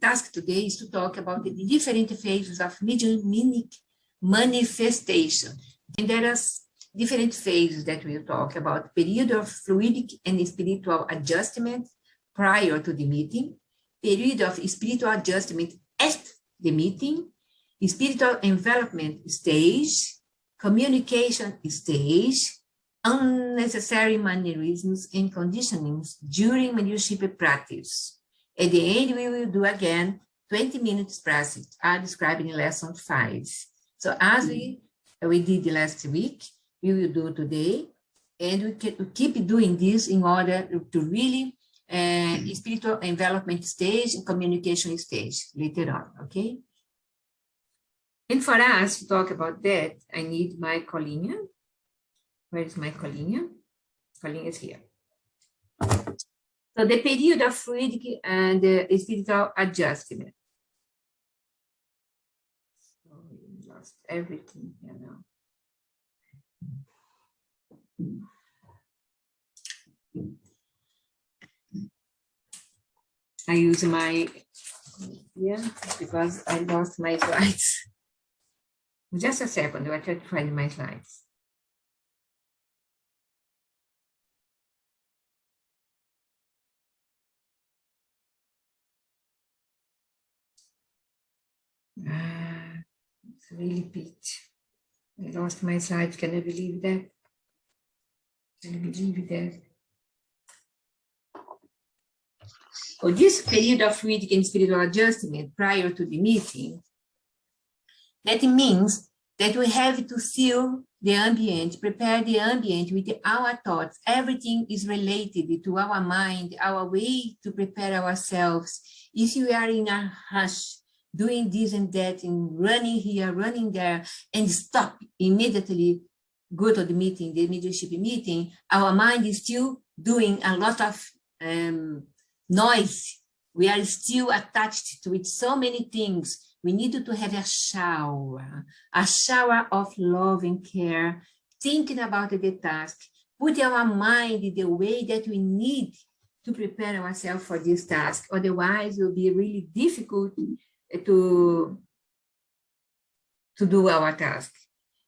task today is to talk about the different phases of mediumship manifestation. And there are different phases that we'll talk about: period of fluidic and spiritual adjustment prior to the meeting, period of spiritual adjustment at the meeting, spiritual envelopment stage, communication stage, unnecessary mannerisms and conditionings during mediumship practice. At the end, we will do again 20 minutes practice, as described in lesson 5. So as we did last week, we will do today, and we keep doing this in order to really spiritual envelopment stage and communication stage later on, okay? And for us to talk about that, I need my colinha. Where is my colinha? Colinha is here. So the period of fluidic and spiritual adjustment. So we lost everything here now. I use my, because I lost my slides. Just a second, I try to find my slides. It's really pitch. I lost my slides. Can I believe that? Can I believe that? So this period of fluidic and spiritual adjustment prior to the meeting, that means that we have to feel the ambient, prepare the ambient with our thoughts. Everything is related to our mind, our way to prepare ourselves. If you are in a rush, doing this and that, and running here, running there, and stop immediately, go to the meeting, the mediumship meeting, our mind is still doing a lot of noise. We are still attached to it, so many things. We need to have a shower of love and care, thinking about the task, put our mind in the way that we need to prepare ourselves for this task. Otherwise, it will be really difficult to do our task.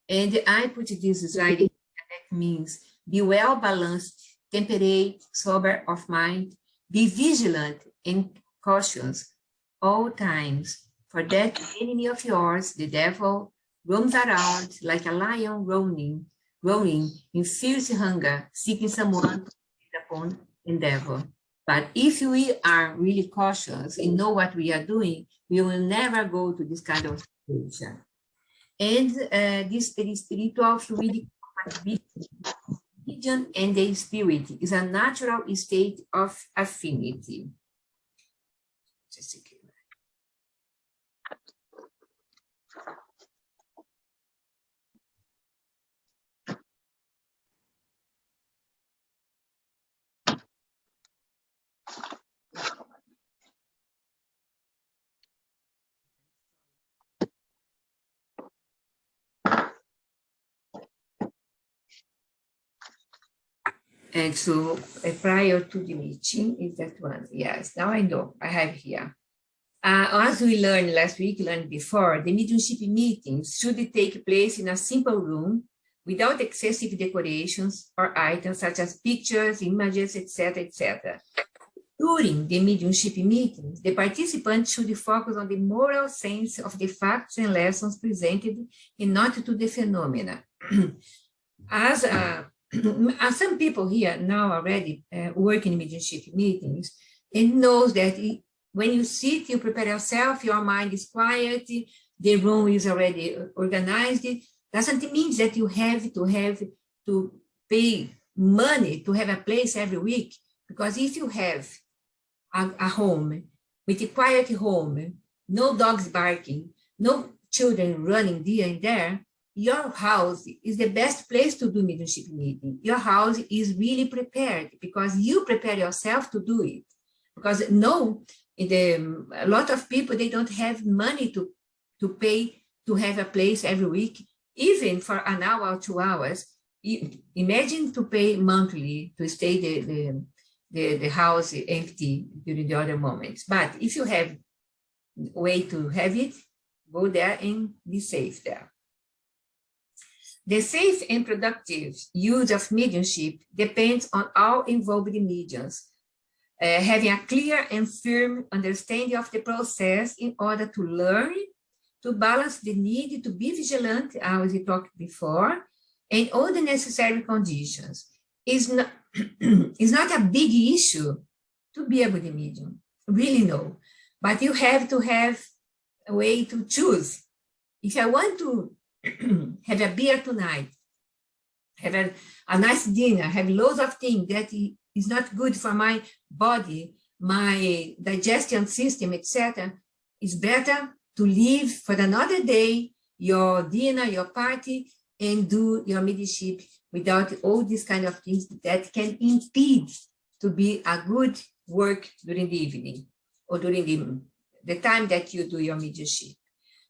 And I put this slide, that means be well balanced, temperate, sober of mind, be vigilant and cautious all times. For that enemy of yours, the devil, roams around like a lion roaring in fierce hunger, seeking someone to feed upon and devour. But if we are really cautious and know what we are doing, we will never go to this kind of situation. And this spiritual fluidic religion and the spirit is a natural state of affinity. And so prior to the meeting is that one. Yes, now I know, I have here. As we learned last week, learned before, the mediumship meetings should take place in a simple room without excessive decorations or items such as pictures, images, etc., etc. During the mediumship meetings, the participants should focus on the moral sense of the facts and lessons presented and not to the phenomena. As some people here now already work in mediumship meetings and knows that when you sit, you prepare yourself, your mind is quiet, the room is already organized. Doesn't mean that you have to pay money to have a place every week, because if you have a home with a quiet home, no dogs barking, no children running here and there, your house is the best place to do mediumship meeting. Your house is really prepared because you prepare yourself to do it. Because a lot of people, they don't have money to pay to have a place every week, even for an hour or 2 hours. Imagine to pay monthly to stay the house empty during the other moments. But if you have way to have it, go there and be safe there. The safe and productive use of mediumship depends on all involved mediums, having a clear and firm understanding of the process in order to learn, to balance the need to be vigilant, as we talked before, and all the necessary conditions. It's not a big issue to be a good medium, really no. But you have to have a way to choose. If I want to have a beer tonight, have a nice dinner, have loads of things that is not good for my body, my digestion system, etc., it's better to leave for another day your dinner, your party, and do your mediumship without all these kind of things that can impede to be a good work during the evening or during the time that you do your mediumship.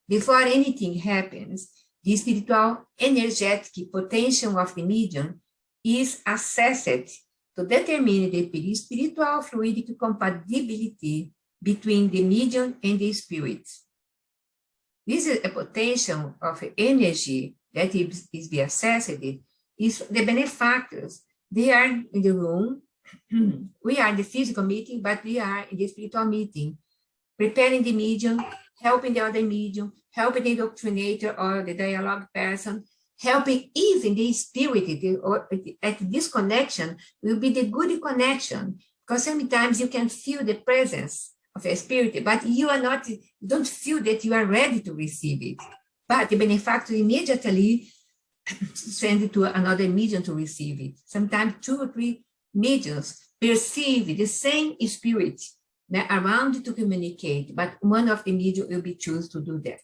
Before anything happens, the spiritual energetic potential of the medium is assessed to determine the spiritual fluidic compatibility between the medium and the spirit. This is a potential of energy that is being assessed is the benefactors. They are in the room. We are in the physical meeting, but we are in the spiritual meeting, preparing the medium, helping the other medium, helping the doctrinator or the dialogue person, helping even the spirit. At this connection will be the good connection, because sometimes you can feel the presence of a spirit, but you don't feel that you are ready to receive it. But the benefactor immediately send it to another medium to receive it. Sometimes 2 or 3 mediums perceive the same spirit around to communicate, but one of the medium will be choose to do that.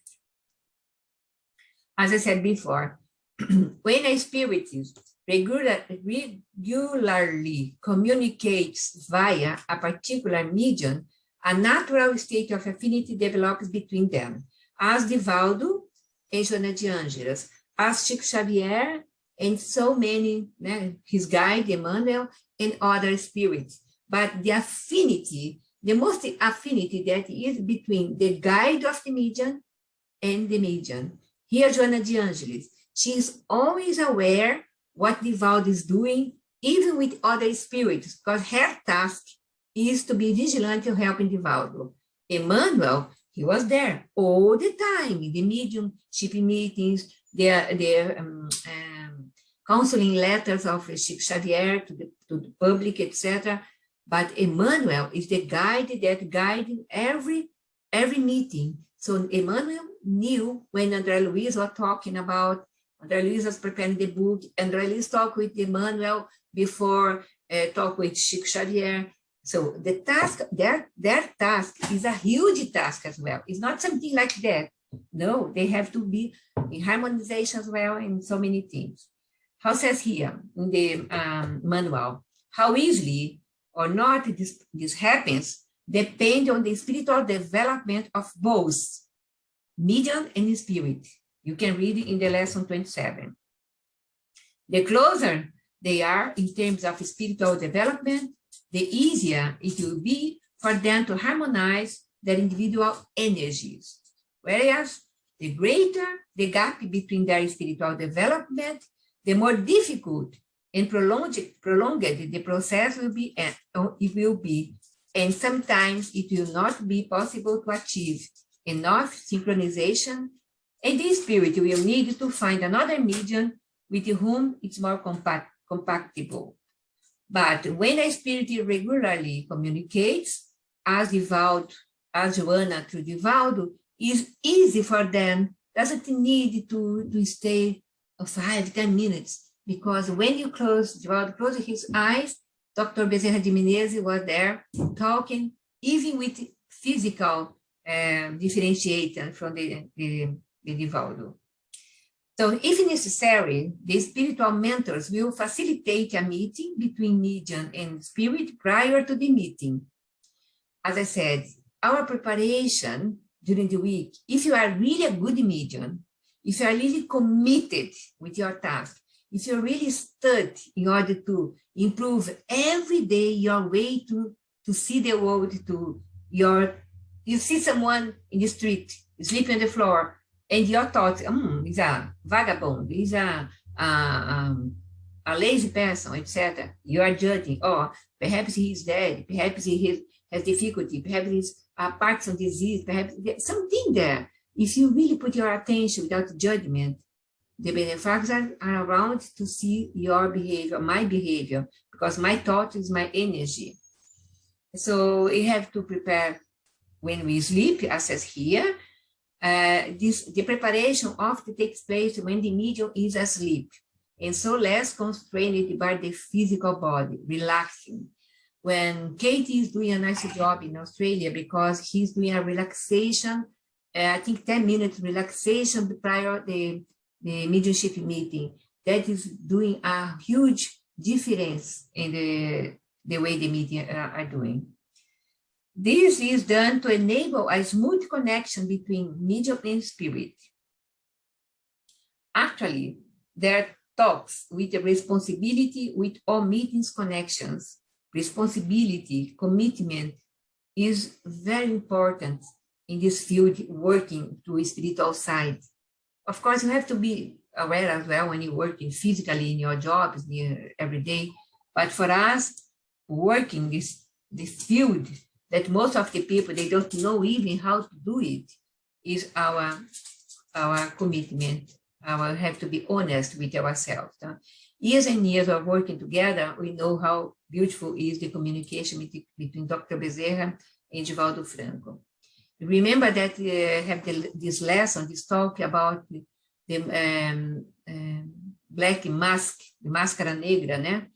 As I said before, when a spirit regularly communicates via a particular medium, a natural state of affinity develops between them, as Divaldo and Joana de Ângeles, as Chico Xavier, and so many, his guide, Emmanuel, and other spirits. But the affinity, the most affinity that is between the guide of the medium and the medium. Here, Joana de Ângeles, she is always aware what Divaldo is doing, even with other spirits, because her task is to be vigilant in helping Divaldo. Emmanuel, he was there all the time in the mediumship meetings, the counseling letters of Chico Xavier to the public, etc. But Emmanuel is the guide that guided every meeting. So Emmanuel knew when André Luiz was talking about, André Luiz was preparing the book, André Luiz talked with Emmanuel before talk with Chico Xavier. So the task, their task is a huge task as well. It's not something like that. No, they have to be in harmonization as well in so many things. How says here in the manual, how easily or not this happens depend on the spiritual development of both medium and spirit. You can read it in the lesson 27. The closer they are in terms of spiritual development, the easier it will be for them to harmonize their individual energies. Whereas the greater the gap between their spiritual development, the more difficult and prolonged the process will be, and sometimes it will not be possible to achieve enough synchronization, and the spirit will need to find another medium with whom it's more compatible. But when a spirit regularly communicates, as Joana through Divaldo, is easy for them, doesn't need to stay 5-10 minutes, because when you Divaldo closed his eyes, Dr. Bezerra de Menezes was there talking, even with physical differentiation from the Divaldo. So if necessary, the spiritual mentors will facilitate a meeting between medium and spirit prior to the meeting. As I said, our preparation during the week, if you are really a good medium, if you are really committed with your task, if you really study in order to improve every day your way to see the world, to your you see someone in the street sleeping on the floor, and your thoughts, he's a vagabond, he's a lazy person, etc. You are judging, oh, perhaps he's dead, perhaps he has difficulty, perhaps he's Parkinson's disease, perhaps there's something there. If you really put your attention without judgment, the benefactors are around to see your behavior, my behavior, because my thought is my energy. So we have to prepare when we sleep, as says here. The preparation often takes place when the medium is asleep, and so less constrained by the physical body, relaxing. When Katie is doing a nice job in Australia, because he's doing a relaxation, I think 10 minutes relaxation prior the mediumship meeting, that is doing a huge difference in the way the meeting are doing. This is done to enable a smooth connection between medium and spirit. Actually, there are talks with the responsibility with all meetings connections. Responsibility, commitment is very important in this field, working to a spiritual side. Of course, you have to be aware as well when you're working physically in your jobs every day. But for us, working this field that most of the people, they don't know even how to do it, is our commitment. We have to be honest with ourselves. Years and years of working together, we know how beautiful is the communication between Dr. Bezerra and Divaldo Franco. Remember that have this lesson, this talk about the black mask, the máscara negra, né?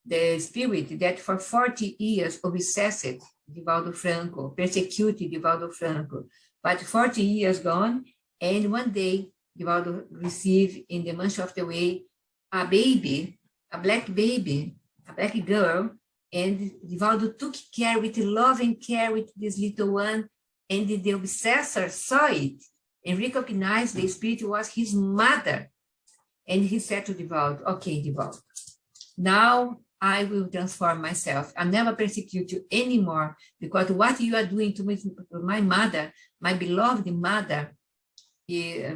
The spirit that for 40 years obsessed Divaldo Franco, persecuted Divaldo Franco, but 40 years gone, and one day Divaldo received in the Mancha of the Way a baby, a black baby, a black girl, and Divaldo took care with love and care with this little one, and the obsessor saw it and recognized the spirit was his mother. And he said to Divaldo, okay, Divaldo, now I will transform myself. I'll never persecute you anymore, because what you are doing to my mother, my beloved mother,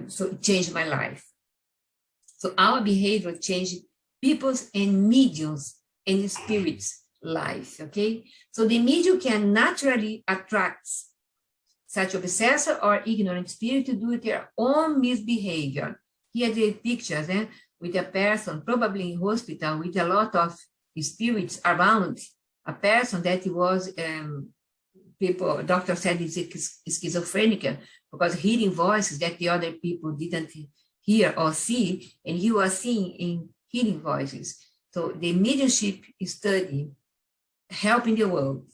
so it changed my life. So our behavior changed people's and mediums and spirits' life, okay? So the medium can naturally attract such obsessor or ignorant spirit to do their own misbehavior. Here are the pictures with a person probably in hospital with a lot of spirits around, a person that was, doctor said is schizophrenic, because hearing voices that the other people didn't hear or see, and he was seeing in hearing voices. So the mediumship study, helping the world,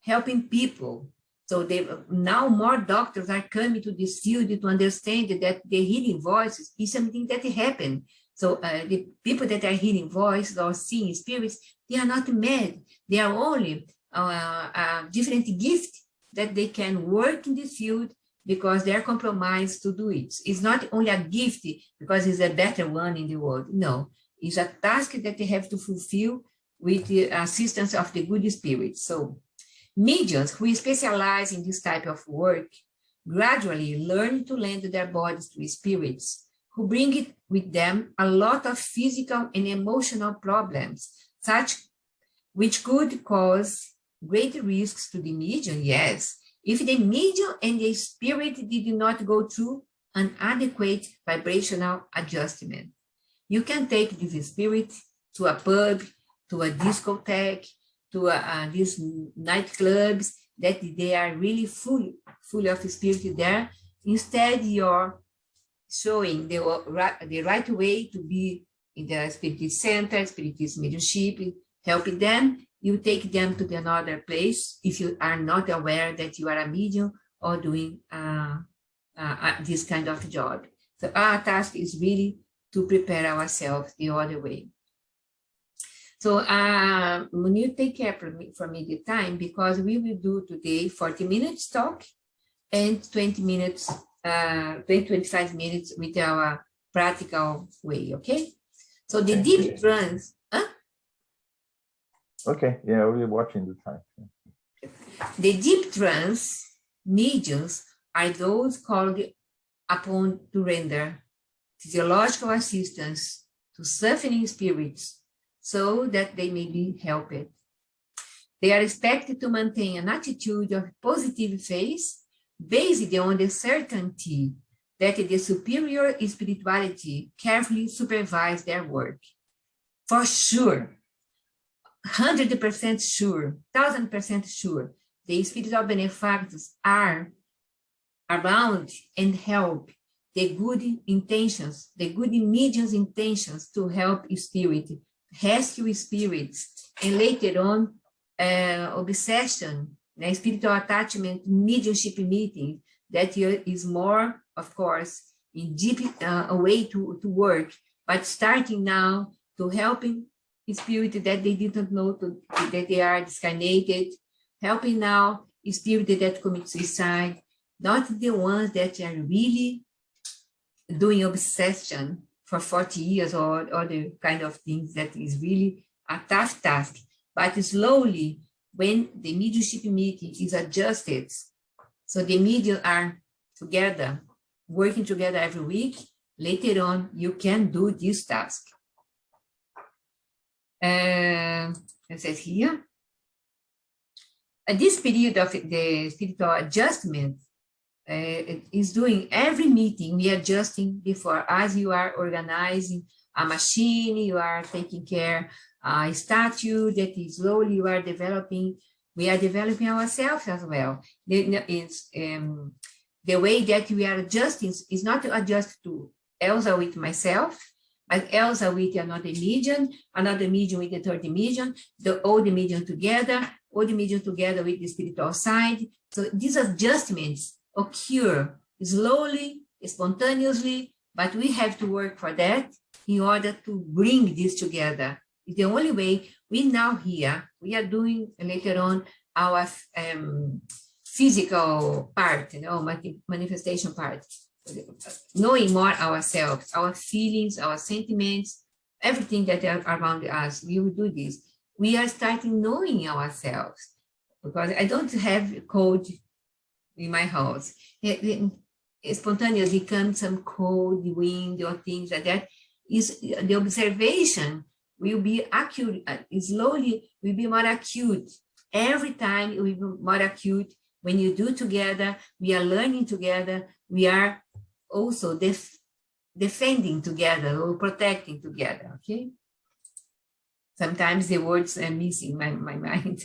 helping people. So now more doctors are coming to this field to understand that the hearing voices is something that happened. So the people that are hearing voices or seeing spirits, they are not mad. They are only a different gift that they can work in this field because they are compromised to do it. It's not only a gift because it's a better one in the world. No, it's a task that they have to fulfill with the assistance of the good spirits. So mediums who specialize in this type of work gradually learn to lend their bodies to spirits who bring it with them a lot of physical and emotional problems, which could cause great risks to the medium, yes, if the medium and the spirit did not go through an adequate vibrational adjustment. You can take this spirit to a pub, to a discotheque, to these nightclubs that they are really full of spirit there. Instead, you're showing the right way to be in the spiritist center, spiritist mediumship, helping them. You take them to another place if you are not aware that you are a medium or doing this kind of job. So our task is really to prepare ourselves the other way. So Munir, take care for me the time, because we will do today 40 minutes talk and 20 minutes, 25 minutes with our practical way, okay? So the deep trance, Okay, yeah, we're watching the time. The deep trance Mediums are those called upon to render physiological assistance to suffering spirits so that they may be helped. They are expected to maintain an attitude of positive faith based on the certainty that the superior spirituality carefully supervises their work. For sure, 100% sure, 1000% sure, the spiritual benefactors are around and help the good intentions, the good medium's intentions to help spirit, rescue spirits, and later on, obsession, spiritual attachment, mediumship meeting, that is more, of course, in deep a way to work, but starting now to helping spirit that they didn't know that they are discarnated, helping now spirit that commit suicide, not the ones that are really doing obsession for 40 years or other kind of things that is really a tough task. But slowly, when the mediumship meeting is adjusted, so the medium are together, working together every week, later on, you can do this task. It says here, at this period of the spiritual adjustment, it is doing every meeting, we are adjusting before, as you are organizing a machine, you are taking care a statue that is slowly you are developing, we are developing ourselves as well. It's, the way that we are adjusting is not to adjust to Elsa with myself, but Elsa with another medium with the third medium, all the medium together with the spiritual side. So these adjustments occur slowly, spontaneously, but we have to work for that in order to bring this together. It's the only way we now here, we are doing later on our physical part, manifestation part, knowing more ourselves, our feelings, our sentiments, everything that are around us, we will do this. We are starting knowing ourselves, because I don't have cold in my house. It spontaneously comes some cold wind or things like that. Is the observation will be accurate, slowly will be more acute. Every time it will be more acute. When you do together, we are learning together, we are also defending together or protecting together, okay? Sometimes the words are missing my mind.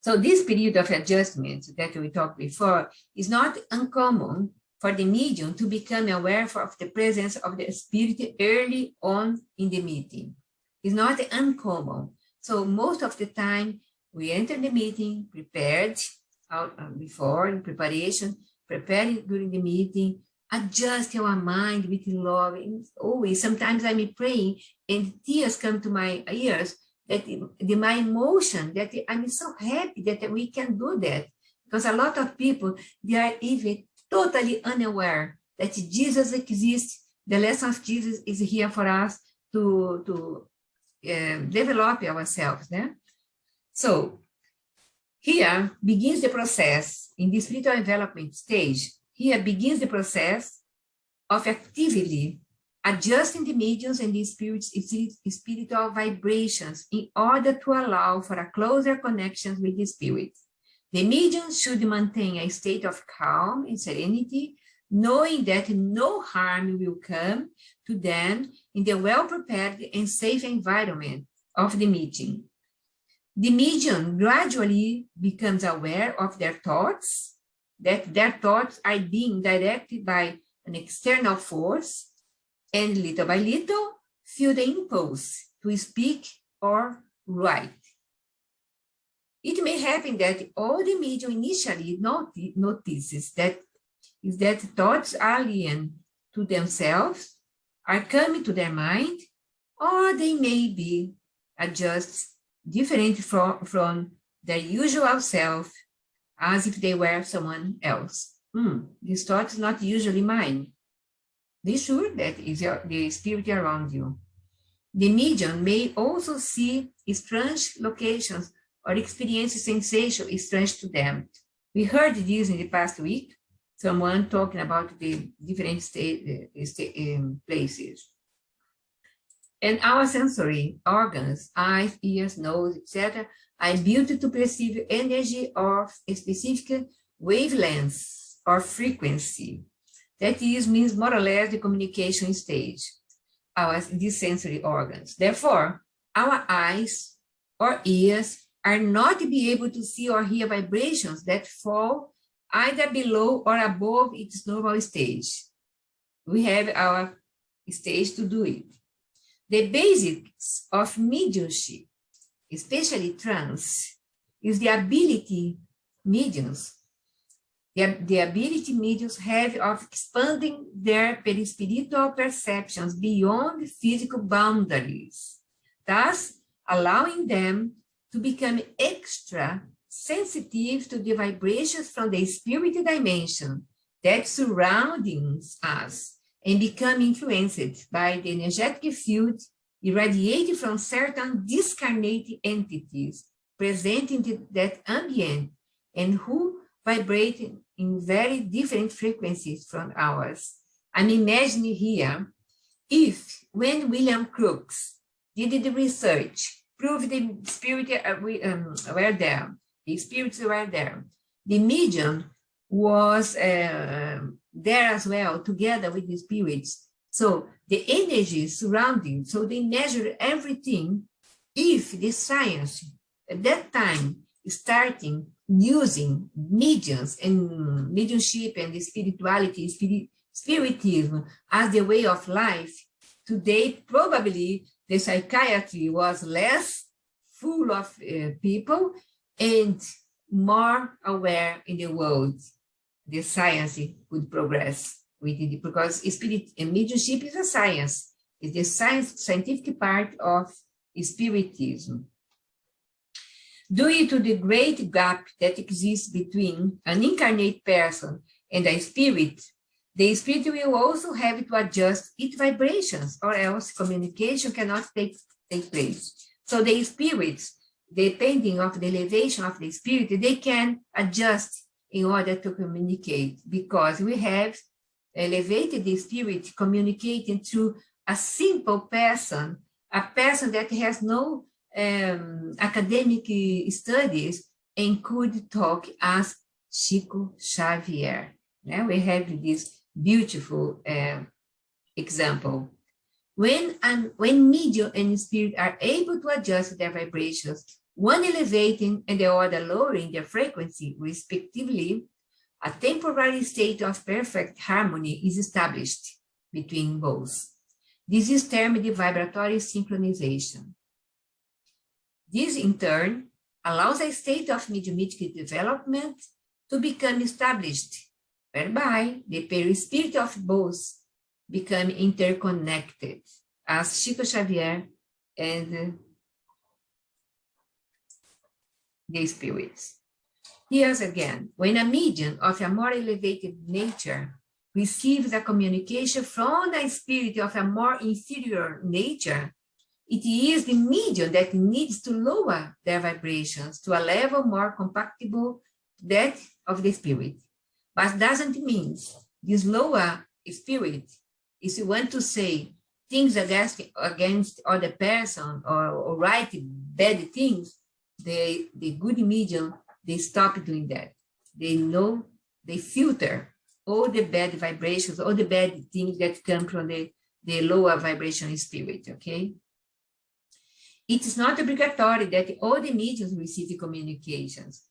So this period of adjustment that we talked before is not uncommon for the medium to become aware of the presence of the spirit early on in the meeting. It's not uncommon. So most of the time, we enter the meeting prepared before, in preparation, preparing during the meeting, adjust our mind with love. And always, sometimes I'm praying and tears come to my ears, that my emotion, that I'm so happy that we can do that. Because a lot of people, they are even totally unaware that Jesus exists. The lesson of Jesus is here for us to develop ourselves. Yeah? So here begins the process in the spiritual development stage. Here begins the process of actively adjusting the mediums and the spiritual vibrations in order to allow for a closer connection with the spirit. The mediums should maintain a state of calm and serenity, knowing that no harm will come to them in the well-prepared and safe environment of the meeting. The medium gradually becomes aware of their thoughts, that their thoughts are being directed by an external force, and little by little feel the impulse to speak or write. It may happen that all the medium initially notices that thoughts alien to themselves are coming to their mind, or they may be adjust different from their usual self, as if they were someone else. This thought is not usually mine. Be sure that is the spirit around you. The medium may also see strange locations or experience sensation strange to them. We heard this in the past week, someone talking about the different places. And our sensory organs, eyes, ears, nose, etc., are built to perceive energy of a specific wavelength or frequency. That is, means more or less the communication stage, these sensory organs. Therefore, our eyes or ears are not to be able to see or hear vibrations that fall either below or above its normal stage. We have our stage to do it. The basics of mediumship, especially trance, is the ability mediums have of expanding their perispiritual perceptions beyond physical boundaries, thus allowing them to become extra sensitive to the vibrations from the spirit dimension that surrounds us and become influenced by the energetic field irradiated from certain discarnate entities present in that ambient and who vibrate in very different frequencies from ours. I'm imagining here, if when William Crookes did the research, proved the spirit were there, the spirits were there, the medium was there as well, together with the spirits. So the energy surrounding, so they measure everything. If the science at that time starting using mediums and mediumship and the spirituality, spiritism as the way of life, today probably the psychiatry was less full of people and more aware in the world. The science would progress with it because spirit and mediumship is a science. It's the scientific part of spiritism. Due to the great gap that exists between an incarnate person and a spirit, the spirit will also have to adjust its vibrations, or else communication cannot take place. So the spirits, depending on the elevation of the spirit, they can adjust in order to communicate, because we have elevated the spirit communicating through a simple person, a person that has no academic studies and could talk as Chico Xavier. Now we have this beautiful example. When medium and spirit are able to adjust their vibrations, one elevating and the other lowering their frequency respectively, a temporary state of perfect harmony is established between both. This is termed the vibratory synchronization. This, in turn, allows a state of mediumistic development to become established, whereby the perispirit of both become interconnected, as Chico Xavier and the spirits. Here's again, when a medium of a more elevated nature receives a communication from a spirit of a more inferior nature, it is the medium that needs to lower their vibrations to a level more compatible to that of the spirit. But doesn't mean this lower spirit, if you want to say things against other person or write bad things, the good medium, they stop doing that. They know, they filter all the bad vibrations, all the bad things that come from the lower vibration spirit, okay? It is not obligatory that all the mediums receive communications.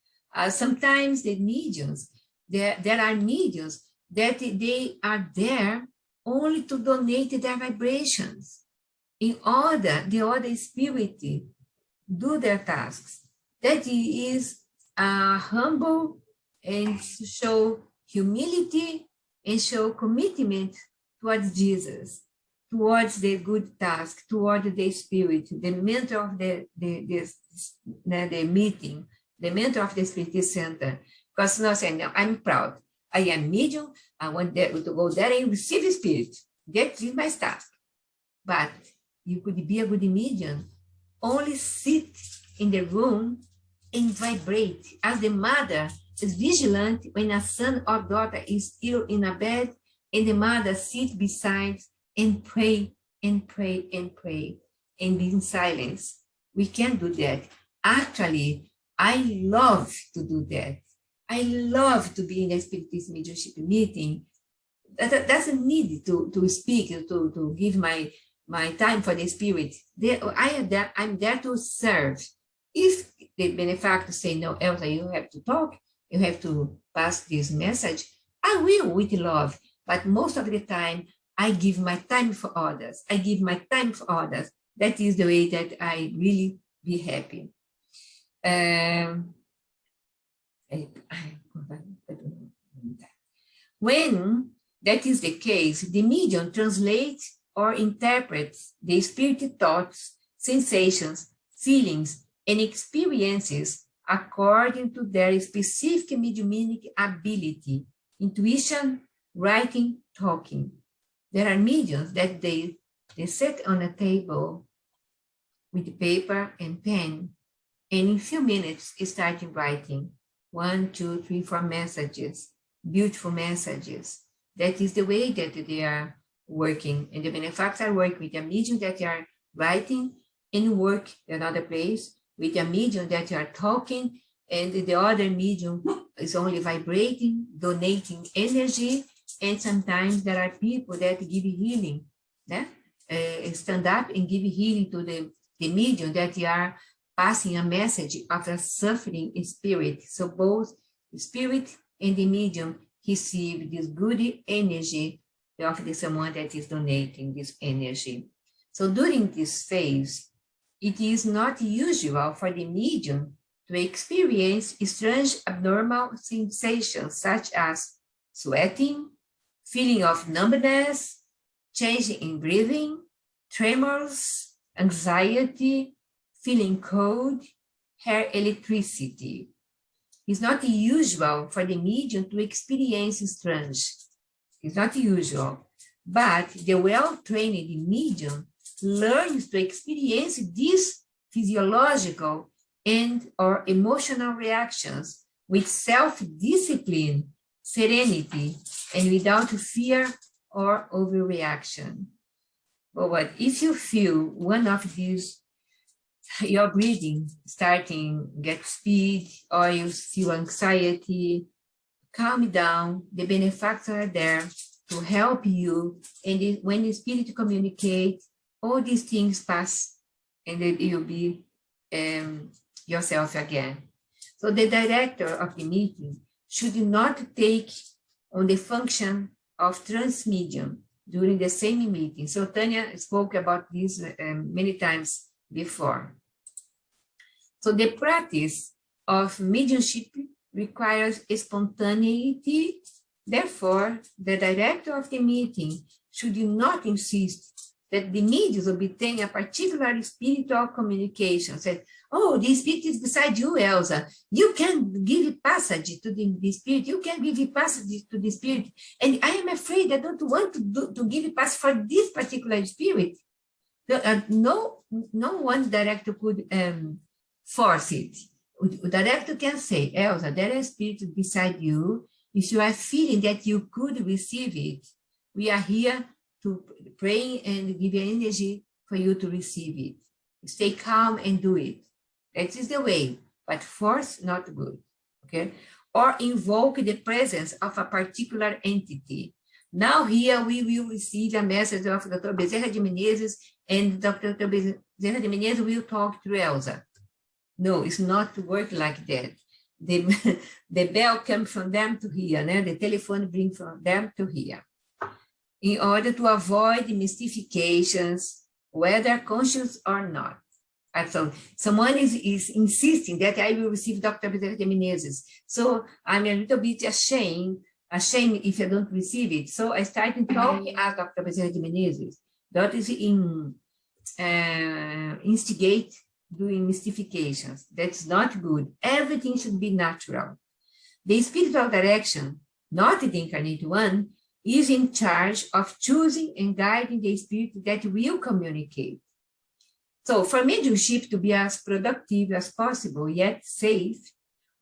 Sometimes the mediums, there are mediums that they are there only to donate their vibrations in order the other spirit do their tasks. That is humble and show humility and show commitment towards Jesus, towards the good task, towards the spirit, the mentor of the meeting, the mentor of the spirit center. Because not saying, no, I'm proud. I am medium. I want to go there and receive the spirit. That is my task. But you could be a good medium, only sit in the room and vibrate as the mother is vigilant when a son or daughter is ill in a bed and the mother sits beside and pray and pray and pray and be in silence. We can do that. Actually, I love to do that. I love to be in a Spiritist mediumship meeting. That doesn't need to speak, to give my time for the Spirit. I'm there to serve. If the benefactor say, no, Elsa, you have to talk, you have to pass this message, I will with love. But most of the time, I give my time for others. I give my time for others. That is the way that I really be happy. When that is the case, the medium translates or interprets the spirit thoughts, sensations, feelings, and experiences according to their specific mediuminic ability, intuition, writing, talking. There are mediums that they sit on a table with paper and pen, and in a few minutes start writing 1, 2, 3, 4 messages, beautiful messages. That is the way that they are working. And the benefactors work with a medium that they are writing and work another place with a medium that you are talking, and the other medium is only vibrating, donating energy. And sometimes there are people that give healing, stand up and give healing to the medium that you are passing a message of a suffering spirit. So both the spirit and the medium receive this good energy of the someone that is donating this energy. So during this phase, it is not usual for the medium to experience strange abnormal sensations such as sweating, feeling of numbness, change in breathing, tremors, anxiety, feeling cold, hair electricity. It's not usual for the medium to experience strange. It's not usual, but the well-trained medium learns to experience these physiological and or emotional reactions with self-discipline, serenity, and without fear or overreaction. But if you feel one of these, your breathing starting get speed, or you feel anxiety, calm down. The benefactors are there to help you. And when the spirit communicates, all these things pass, and then you'll be yourself again. So the director of the meeting should not take on the function of transmedium during the same meeting. So Tania spoke about this many times before. So the practice of mediumship requires spontaneity. Therefore, the director of the meeting should not insist that the mediums obtain a particular spiritual communication. Said, oh, the spirit is beside you, Elsa. You can give passage to the spirit. You can give passage to the spirit. And I am afraid I don't want to give passage for this particular spirit. No one director could force it. The director can say, Elsa, there is a spirit beside you. If you are feeling that you could receive it, we are here to pray and give you energy for you to receive it. Stay calm and do it. That is the way, but force not good, okay? Or invoke the presence of a particular entity. Now here we will receive a message of Dr. Bezerra de Menezes, and Dr. Bezerra de Menezes will talk to Elsa. No, it's not to work like that. The bell comes from them to here, the telephone brings from them to here. In order to avoid mystifications, whether conscious or not. So someone is insisting that I will receive Dr. Bezerra de Menezes. So I'm a little bit ashamed if I don't receive it. So I started talking as Dr. Bezerra de Menezes. That is instigate doing mystifications. That's not good. Everything should be natural. The spiritual direction, not the incarnate one, is in charge of choosing and guiding the spirit that will communicate. So for mediumship to be as productive as possible, yet safe,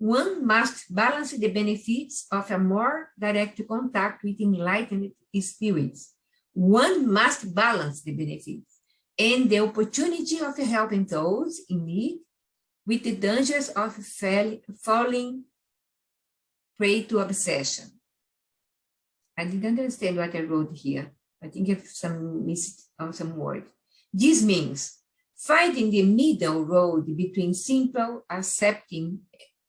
one must balance the benefits of a more direct contact with enlightened spirits. One must balance the benefits and the opportunity of helping those in need with the dangers of falling prey to obsession. I didn't understand what I wrote here. I think I have some word. This means finding the middle road between simple accepting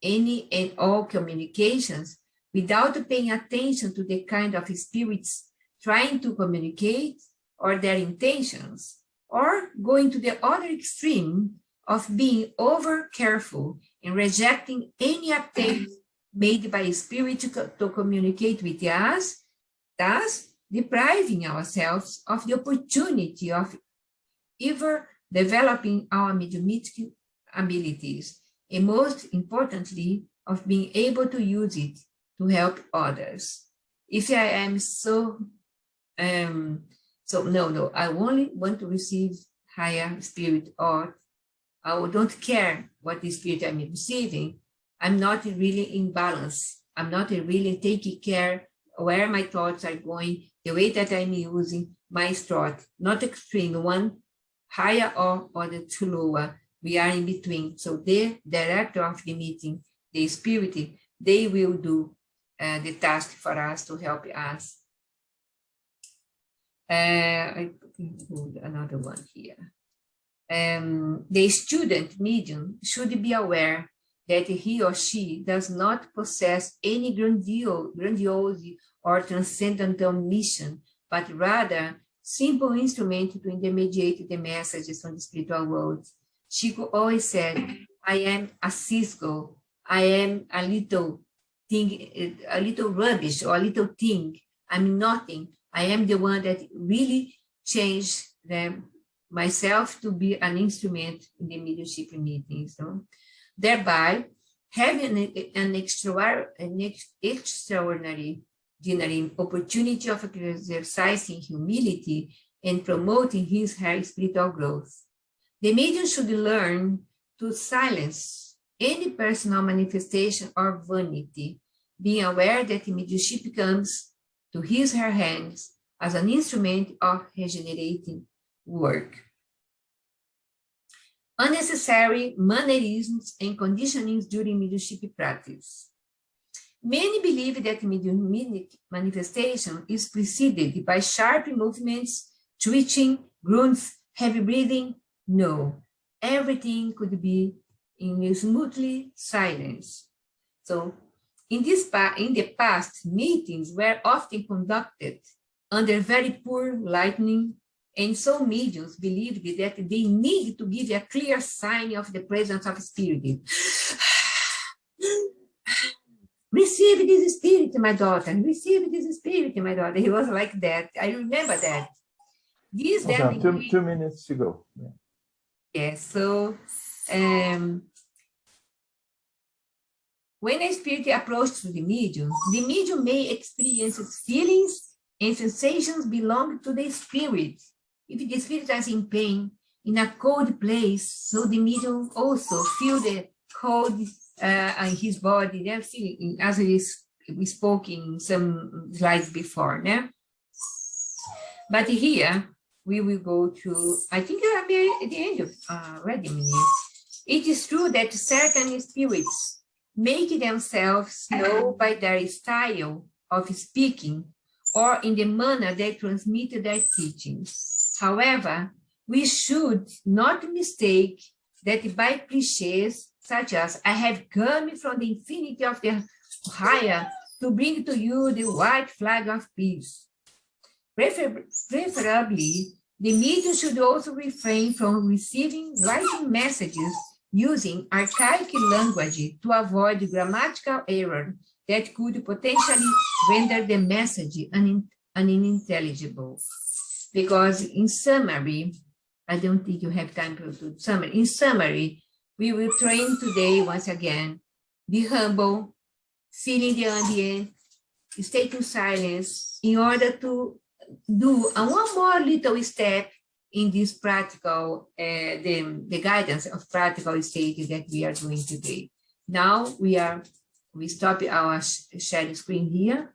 any and all communications without paying attention to the kind of spirits trying to communicate or their intentions, or going to the other extreme of being over careful and rejecting any attempt made by a spirit to communicate with us, thus depriving ourselves of the opportunity of ever developing our mediumistic abilities, and most importantly, of being able to use it to help others. If I am no, I only want to receive higher spirit, or I don't care what the spirit I'm receiving, I'm not really in balance. I'm not really taking care where my thoughts are going, the way that I'm using my thought, not extreme, one higher or the two lower. We are in between. So the director of the meeting, the spirit, they will do the task for us to help us. I put another one here. The student medium should be aware that he or she does not possess any grandiose or transcendental mission, but rather simple instrument to intermediate the messages from the spiritual world. Chico always said, I am a Cisco, I am a little thing, a little rubbish or a little thing, I'm nothing. I am the one that really changed myself to be an instrument in the mediumship meetings. So, thereby, having an extraordinary opportunity of exercising humility and promoting his high spiritual growth. The medium should learn to silence any personal manifestation or vanity, being aware that mediumship comes to his or her hands as an instrument of regenerating work. Unnecessary mannerisms and conditionings during mediumship practice. Many believe that mediumnic manifestation is preceded by sharp movements, twitching, grunts, heavy breathing. No, everything could be in smoothly silence. So, in the past, meetings were often conducted under very poor lighting, and so mediums believed that they need to give a clear sign of the presence of spirit. Receive this spirit, my daughter. Receive this spirit, my daughter. He was like that. I remember that. This okay, 2 minutes to go. Yeah. Yes, so when a spirit approaches the medium may experience feelings and sensations belonging to the spirit. If the spirit is in pain, in a cold place, so the medium also feel the cold in his body, they're feeling, as we spoke in some slides before. Yeah? But here, we will go to, I think I'll be at the end of already, Munir. It is true that certain spirits make themselves known by their style of speaking or in the manner they transmit their teachings. However, we should not mistake that by cliches such as, I have come from the infinity of the higher to bring to you the white flag of peace. Preferably, the medium should also refrain from receiving writing messages using archaic language to avoid grammatical error that could potentially render the message unintelligible. Because in summary, I don't think you have time to do summary. In summary, we will train today once again, be humble, feeling the ambient, stay in silence in order to do one more little step in this practical, the guidance of practical state that we are doing today. Now we stop our sharing screen here.